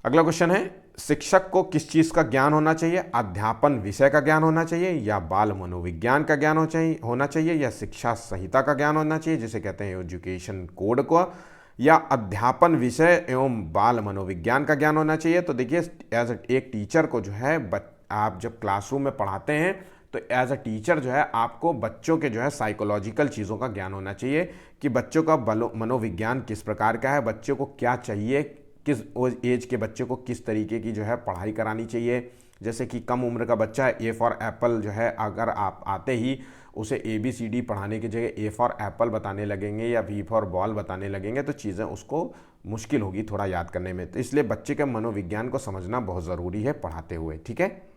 अगला क्वेश्चन है, शिक्षक को किस चीज़ का ज्ञान होना चाहिए, अध्यापन विषय का ज्ञान होना चाहिए, या बाल मनोविज्ञान का ज्ञान होना चाहिए, या शिक्षा संहिता का ज्ञान होना चाहिए, जिसे कहते हैं एजुकेशन कोड को, या अध्यापन विषय एवं बाल मनोविज्ञान का ज्ञान होना चाहिए। तो देखिए एज एक टीचर को जो है आप जब क्लासरूम में पढ़ाते हैं तो एज अ टीचर जो है आपको बच्चों के जो है साइकोलॉजिकल चीज़ों का ज्ञान होना चाहिए कि बच्चों का मनोविज्ञान किस प्रकार का है, बच्चों को क्या चाहिए, किस एज के बच्चे को किस तरीके की जो है पढ़ाई करानी चाहिए, जैसे कि कम उम्र का बच्चा ए फॉर एप्पल जो है, अगर आप आते ही उसे ABCD पढ़ाने की जगह ए फॉर एप्पल बताने लगेंगे या V फॉर बॉल बताने लगेंगे तो चीज़ें उसको मुश्किल होगी थोड़ा याद करने में। तो इसलिए बच्चे के मनोविज्ञान को समझना बहुत ज़रूरी है पढ़ाते हुए, ठीक है।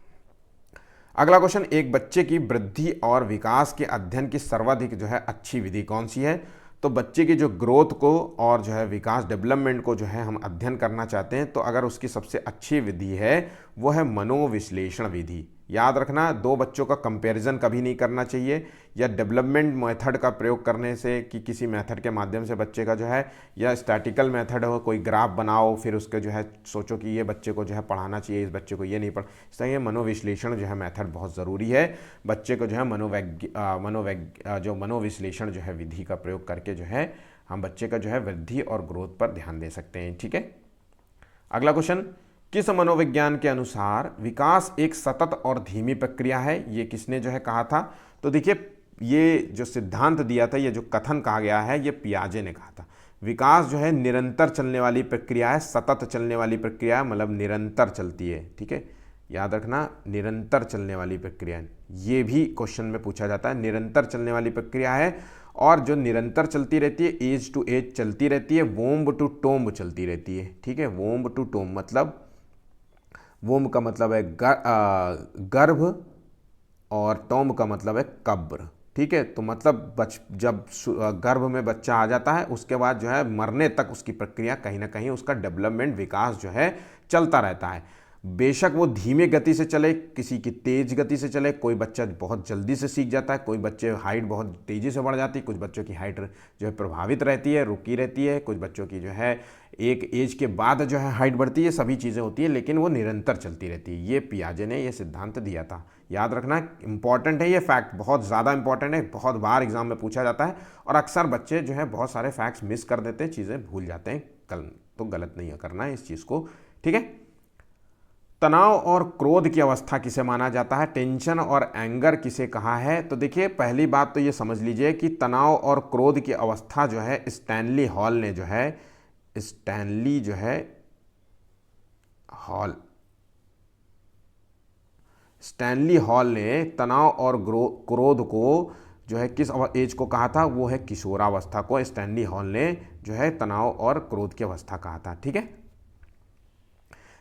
अगला क्वेश्चन, एक बच्चे की वृद्धि और विकास के अध्ययन की सर्वाधिक जो है अच्छी विधि कौन सी है? तो बच्चे की जो ग्रोथ को और जो है विकास डेवलपमेंट को जो है हम अध्ययन करना चाहते हैं, तो अगर उसकी सबसे अच्छी विधि है वो है मनोविश्लेषण विधि। याद रखना, दो बच्चों का कंपैरिजन कभी नहीं करना चाहिए, या डेवलपमेंट मेथड का प्रयोग करने से कि किसी मेथड के माध्यम से बच्चे का जो है, या स्टैटिकल मेथड हो, कोई ग्राफ बनाओ फिर उसके जो है सोचो कि ये बच्चे को जो है पढ़ाना चाहिए, इस बच्चे को ये नहीं पढ़, इसलिए मनोविश्लेषण जो है मेथड बहुत ज़रूरी है। बच्चे को जो है मनोविश्लेषण जो है विधि का प्रयोग करके जो है हम बच्चे का जो है वृद्धि और ग्रोथ पर ध्यान दे सकते हैं, ठीक है। अगला क्वेश्चन, किस मनोविज्ञान के अनुसार विकास एक सतत और धीमी प्रक्रिया है? ये किसने जो है कहा था? तो देखिए, ये जो सिद्धांत दिया था, ये जो कथन कहा गया है, ये पियाजे ने कहा था। विकास जो है निरंतर चलने वाली प्रक्रिया है, सतत चलने वाली प्रक्रिया है, मतलब निरंतर चलती है, ठीक है। याद रखना, निरंतर चलने वाली प्रक्रिया, ये भी क्वेश्चन में पूछा जाता है। निरंतर चलने वाली प्रक्रिया है, और जो निरंतर चलती रहती है, एज टू एज चलती रहती है, वोम्ब टू टोम्ब चलती रहती है, ठीक है। वोम्ब टू टोम्ब मतलब, वोम्ब का मतलब है गर्भ, और टोम्ब का मतलब है कब्र, ठीक है। तो मतलब जब गर्भ में बच्चा आ जाता है, उसके बाद जो है मरने तक उसकी प्रक्रिया कहीं ना कहीं उसका डेवलपमेंट विकास जो है चलता रहता है। बेशक वो धीमे गति से चले, किसी की तेज गति से चले, कोई बच्चा बहुत जल्दी से सीख जाता है, कोई बच्चे हाइट बहुत तेज़ी से बढ़ जाती है, कुछ बच्चों की हाइट जो है प्रभावित रहती है, रुकी रहती है, कुछ बच्चों की जो है एक एज के बाद जो है हाइट बढ़ती है, सभी चीज़ें होती है, लेकिन वो निरंतर चलती रहती है। ये पियाजे ने ये सिद्धांत दिया था। याद रखना, इंपॉर्टेंट है ये फैक्ट, बहुत ज़्यादा इंपॉर्टेंट है, बहुत बार एग्जाम में पूछा जाता है, और अक्सर बच्चे जो है बहुत सारे फैक्ट्स मिस कर देते हैं, चीज़ें भूल जाते हैं। कल तो गलत नहीं करना है इस चीज़ को, ठीक है। तनाव और क्रोध की अवस्था किसे माना जाता है? टेंशन और एंगर किसे कहा है? तो देखिए, पहली बात तो ये समझ लीजिए कि तनाव और क्रोध की अवस्था जो है स्टैनली हॉल ने जो है, स्टैनली हॉल ने तनाव और क्रोध को जो है किस एज को कहा था? वो है किशोरावस्था को स्टैनली हॉल ने जो है तनाव और क्रोध की अवस्था कहा था, ठीक है।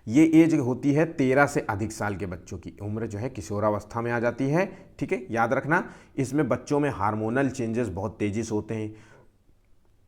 ये एज होती है 13 से अधिक साल के बच्चों की उम्र जो है किशोरावस्था में आ जाती है, ठीक है। याद रखना, इसमें बच्चों में हार्मोनल चेंजेस बहुत तेज़ी से होते हैं,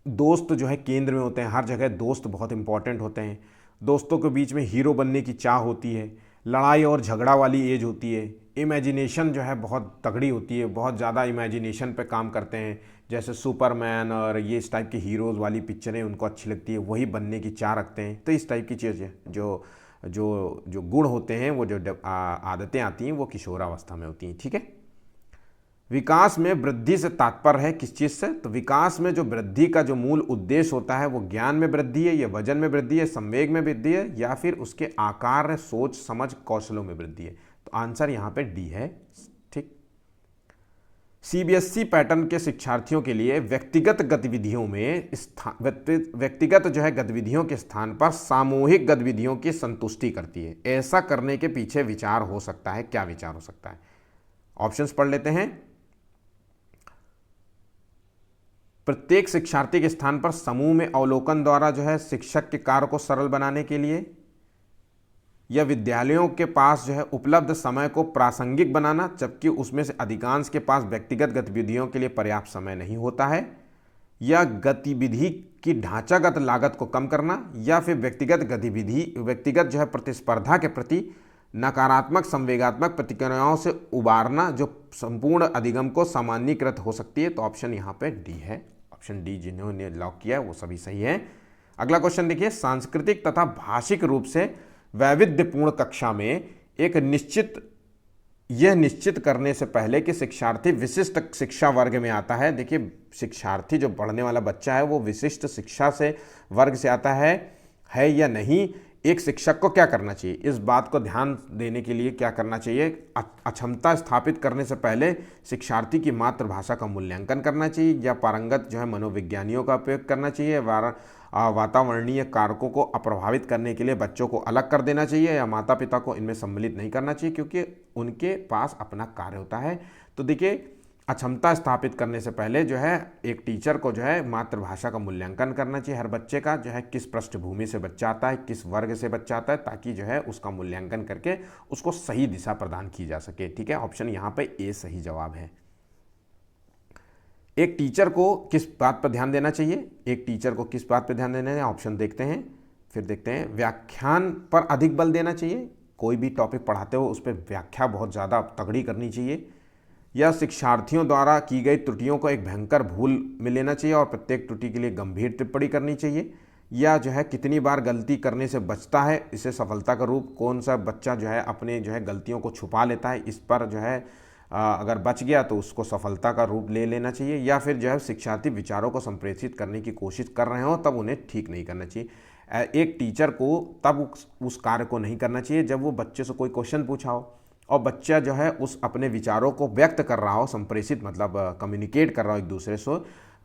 दोस्त जो है केंद्र में होते हैं, हर जगह दोस्त बहुत इंपॉर्टेंट होते हैं, दोस्तों के बीच में हीरो बनने की चाह होती है, लड़ाई और झगड़ा वाली एज होती है, इमेजिनेशन जो है बहुत तगड़ी होती है, बहुत ज़्यादा इमेजिनेशन पे काम करते हैं, जैसे सुपरमैन और ये इस टाइप की हीरोज़ वाली पिक्चरें उनको अच्छी लगती है, वही बनने की चाह रखते हैं। तो इस टाइप की चीज़ें जो गुण होते हैं, वो जो आदतें आती हैं, वो किशोरावस्था में होती हैं, ठीक है। विकास में वृद्धि से तात्पर्य है किस चीज़ से? तो विकास में जो वृद्धि का जो मूल उद्देश्य होता है, वो ज्ञान में वृद्धि है, या वजन में वृद्धि है, संवेग में वृद्धि है, या फिर उसके आकार, सोच, समझ, कौशलों में वृद्धि है? तो आंसर यहाँ पे डी है, ठीक। CBSE पैटर्न के शिक्षार्थियों के लिए व्यक्तिगत गतिविधियों में व्यक्तिगत जो है गतिविधियों के स्थान पर सामूहिक गतिविधियों की संतुष्टि करती है। ऐसा करने के पीछे विचार हो सकता है, क्या विचार हो सकता है? ऑप्शंस पढ़ लेते हैं। प्रत्येक शिक्षार्थी के स्थान पर समूह में अवलोकन द्वारा जो है शिक्षक के कार्य को सरल बनाने के लिए, या विद्यालयों के पास जो है उपलब्ध समय को प्रासंगिक बनाना, जबकि उसमें से अधिकांश के पास व्यक्तिगत गतिविधियों के लिए पर्याप्त समय नहीं होता है, या गतिविधि की ढांचागत लागत को कम करना, या फिर व्यक्तिगत जो है प्रतिस्पर्धा के प्रति नकारात्मक संवेगात्मक प्रतिक्रियाओं से उबारना, जो संपूर्ण अधिगम को सामान्यीकृत हो सकती है। तो ऑप्शन यहाँ पे डी है, ऑप्शन डी जिन्होंने लॉक किया वो सभी सही है। अगला क्वेश्चन देखिए, सांस्कृतिक तथा भाषिक रूप से वैविध्यपूर्ण कक्षा में यह निश्चित करने से पहले कि शिक्षार्थी विशिष्ट शिक्षा वर्ग में आता है। देखिए, शिक्षार्थी जो पढ़ने वाला बच्चा है वो विशिष्ट शिक्षा से वर्ग से आता है या नहीं, एक शिक्षक को क्या करना चाहिए? इस बात को ध्यान देने के लिए क्या करना चाहिए? अक्षमता स्थापित करने से पहले शिक्षार्थी की मातृभाषा का मूल्यांकन करना चाहिए, या पारंगत जो है मनोविज्ञानियों का उपयोग करना चाहिए, वातावरणीय कारकों को अप्रभावित करने के लिए बच्चों को अलग कर देना चाहिए या माता पिता को इनमें सम्मिलित नहीं करना चाहिए, क्योंकि उनके पास अपना कार्य होता है। तो देखिए, अक्षमता स्थापित करने से पहले जो है एक टीचर को जो है मातृभाषा का मूल्यांकन करना चाहिए हर बच्चे का, जो है किस पृष्ठभूमि से बच्चा आता है, किस वर्ग से बच्चा आता है, ताकि जो है उसका मूल्यांकन करके उसको सही दिशा प्रदान की जा सके। ठीक है, ऑप्शन यहाँ पे ए सही जवाब है। एक टीचर को किस बात पर ध्यान देना चाहिए, एक टीचर को किस बात पर ध्यान देना चाहिए, ऑप्शन देखते हैं। फिर देखते हैं, व्याख्यान पर अधिक बल देना चाहिए, कोई भी टॉपिक पढ़ाते हो उस पर व्याख्या बहुत ज़्यादा तगड़ी करनी चाहिए, या शिक्षार्थियों द्वारा की गई त्रुटियों को एक भयंकर भूल में लेना चाहिए और प्रत्येक त्रुटि के लिए गंभीर टिप्पणी करनी चाहिए, या जो है कितनी बार गलती करने से बचता है, इसे सफलता का रूप, कौन सा बच्चा जो है अपने जो है गलतियों को छुपा लेता है, इस पर जो है अगर बच गया तो उसको सफलता का रूप ले लेना चाहिए, या फिर जो है शिक्षार्थी विचारों को संप्रेषित करने की कोशिश कर रहे हो तब उन्हें ठीक नहीं करना चाहिए। एक टीचर को तब उस कार्य को नहीं करना चाहिए जब वो बच्चे से कोई क्वेश्चन पूछा हो और बच्चा जो है उस अपने विचारों को व्यक्त कर रहा हो, संप्रेषित मतलब कम्युनिकेट कर रहा हो, एक दूसरे से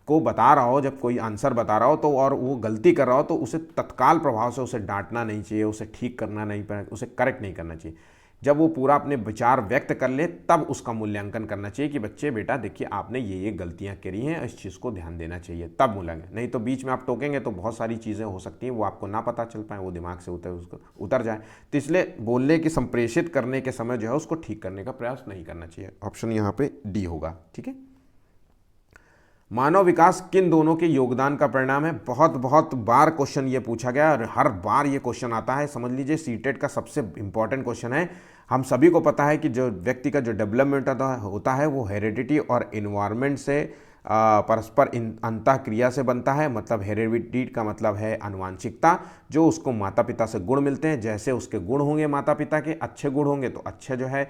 को बता रहा हो, जब कोई आंसर बता रहा हो तो और वो गलती कर रहा हो तो उसे तत्काल प्रभाव से उसे डांटना नहीं चाहिए, उसे ठीक करना नहीं, उसे करेक्ट नहीं करना चाहिए। जब वो पूरा अपने विचार व्यक्त कर ले तब उसका मूल्यांकन करना चाहिए कि बच्चे बेटा देखिए आपने ये गलतियां करी हैं, इस चीज़ को ध्यान देना चाहिए, तब मूल्यांकन। नहीं तो बीच में आप टोकेंगे तो बहुत सारी चीज़ें हो सकती हैं वो आपको ना पता चल पाए, वो दिमाग से उतर जाए। तो इसलिए बोलने की संप्रेषित करने के समय जो है उसको ठीक करने का प्रयास नहीं करना चाहिए। ऑप्शन यहाँ पे डी होगा। ठीक है, मानव विकास किन दोनों के योगदान का परिणाम है? बहुत बार क्वेश्चन ये पूछा गया और हर बार ये क्वेश्चन आता है। समझ लीजिए सीटेट का सबसे इंपॉर्टेंट क्वेश्चन है। हम सभी को पता है कि जो व्यक्ति का जो डेवलपमेंट होता है वो हेरिडिटी और इन्वायरमेंट से परस्पर अंतःक्रिया से बनता है। मतलब हेरिडिटी का मतलब है आनुवांशिकता, जो उसको माता पिता से गुण मिलते हैं। जैसे उसके गुण होंगे माता पिता के अच्छे गुण होंगे तो अच्छे जो है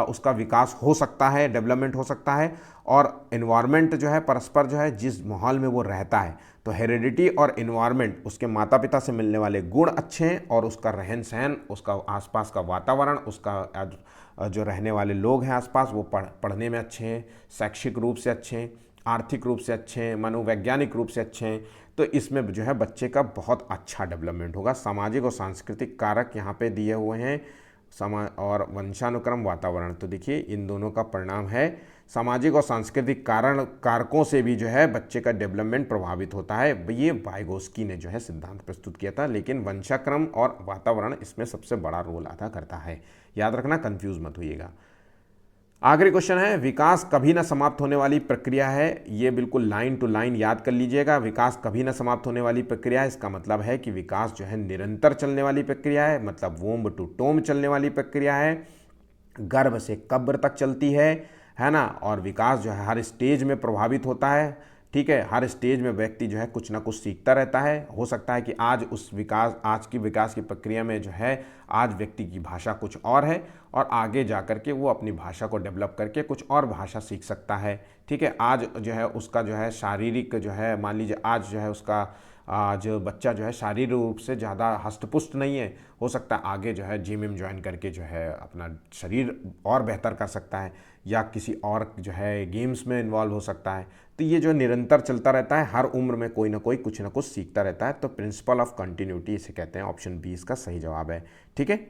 उसका विकास हो सकता है, डेवलपमेंट हो सकता है। और इन्वायरमेंट जो है परस्पर जो है जिस माहौल में वो रहता है, तो हेरिडिटी और इन्वायरमेंट उसके माता पिता से मिलने वाले गुण अच्छे हैं और उसका रहन सहन, उसका आसपास का वातावरण, उसका जो रहने वाले लोग हैं आसपास वो पढ़ने में अच्छे हैं, शैक्षिक रूप से अच्छे हैं, आर्थिक रूप से अच्छे हैं, मनोवैज्ञानिक रूप से अच्छे हैं। तो इसमें जो है बच्चे का बहुत अच्छा डेवलपमेंट होगा। सामाजिक और सांस्कृतिक कारक यहाँ पे दिए हुए हैं, और वंशानुक्रम, वातावरण। तो देखिए इन दोनों का परिणाम है सामाजिक और सांस्कृतिक कारकों से भी जो है बच्चे का डेवलपमेंट प्रभावित होता है। ये वाइगोस्की ने जो है सिद्धांत प्रस्तुत किया था, लेकिन वंशाक्रम और वातावरण इसमें सबसे बड़ा रोल अदा करता है। याद रखना, कंफ्यूज मत होइएगा। आखिरी क्वेश्चन है, विकास कभी न समाप्त होने वाली प्रक्रिया है। ये बिल्कुल लाइन टू लाइन याद कर लीजिएगा। विकास कभी न समाप्त होने वाली प्रक्रिया है, इसका मतलब है कि विकास जो है निरंतर चलने वाली प्रक्रिया है, मतलब वोम्ब टू टोम चलने वाली प्रक्रिया है, गर्भ से कब्र तक चलती है ना। और विकास जो है हर स्टेज में प्रभावित होता है। ठीक है, हर स्टेज में व्यक्ति जो है कुछ ना कुछ सीखता रहता है। हो सकता है कि आज की विकास की प्रक्रिया में जो है आज व्यक्ति की भाषा कुछ और है और आगे जा कर के वो अपनी भाषा को डेवलप करके कुछ और भाषा सीख सकता है। ठीक है, आज जो है उसका जो है शारीरिक जो है, मान लीजिए आज जो है उसका जो बच्चा जो है शारीरिक रूप से ज़्यादा हष्टपुष्ट नहीं है, हो सकता है आगे जो है जिम ज्वाइन करके जो है अपना शरीर और बेहतर कर सकता है, या किसी और जो है गेम्स में इन्वॉल्व हो सकता है। तो ये जो निरंतर चलता रहता है, हर उम्र में कोई ना कोई कुछ ना कुछ सीखता रहता है। तो प्रिंसिपल ऑफ कंटिन्यूटी इसे कहते हैं। ऑप्शन बी इसका सही जवाब है। ठीक है,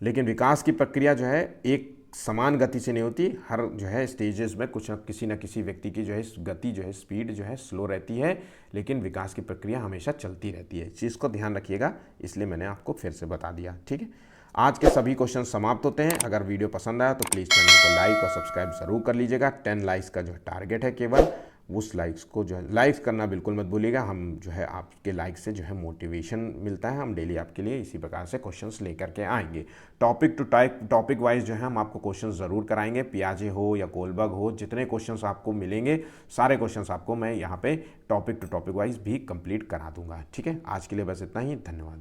लेकिन विकास की प्रक्रिया जो है एक समान गति से नहीं होती। हर जो है स्टेजेस में कुछ न किसी व्यक्ति की जो है गति जो है स्पीड जो है स्लो रहती है, लेकिन विकास की प्रक्रिया हमेशा चलती रहती है। इस चीज़ को ध्यान रखिएगा, इसलिए मैंने आपको फिर से बता दिया। ठीक है, आज के सभी क्वेश्चन समाप्त होते हैं। अगर वीडियो पसंद आया तो प्लीज़ चैनल को लाइक और सब्सक्राइब ज़रूर कर लीजिएगा। 10 लाइक्स का जो टारगेट है केवल, उस लाइक्स को जो है लाइक्स करना बिल्कुल मत भूलिएगा। हम जो है आपके लाइक से जो है मोटिवेशन मिलता है। हम डेली आपके लिए इसी प्रकार से क्वेश्चंस लेकर के आएंगे। टॉपिक वाइज जो है हम आपको क्वेश्चंस ज़रूर कराएंगे। पियाजे हो या कोलबर्ग हो, जितने क्वेश्चंस आपको मिलेंगे सारे क्वेश्चंस आपको मैं यहाँ पे टॉपिक टू टॉपिक वाइज भी कंप्लीट करा दूंगा। ठीक है, आज के लिए बस इतना ही। धन्यवाद।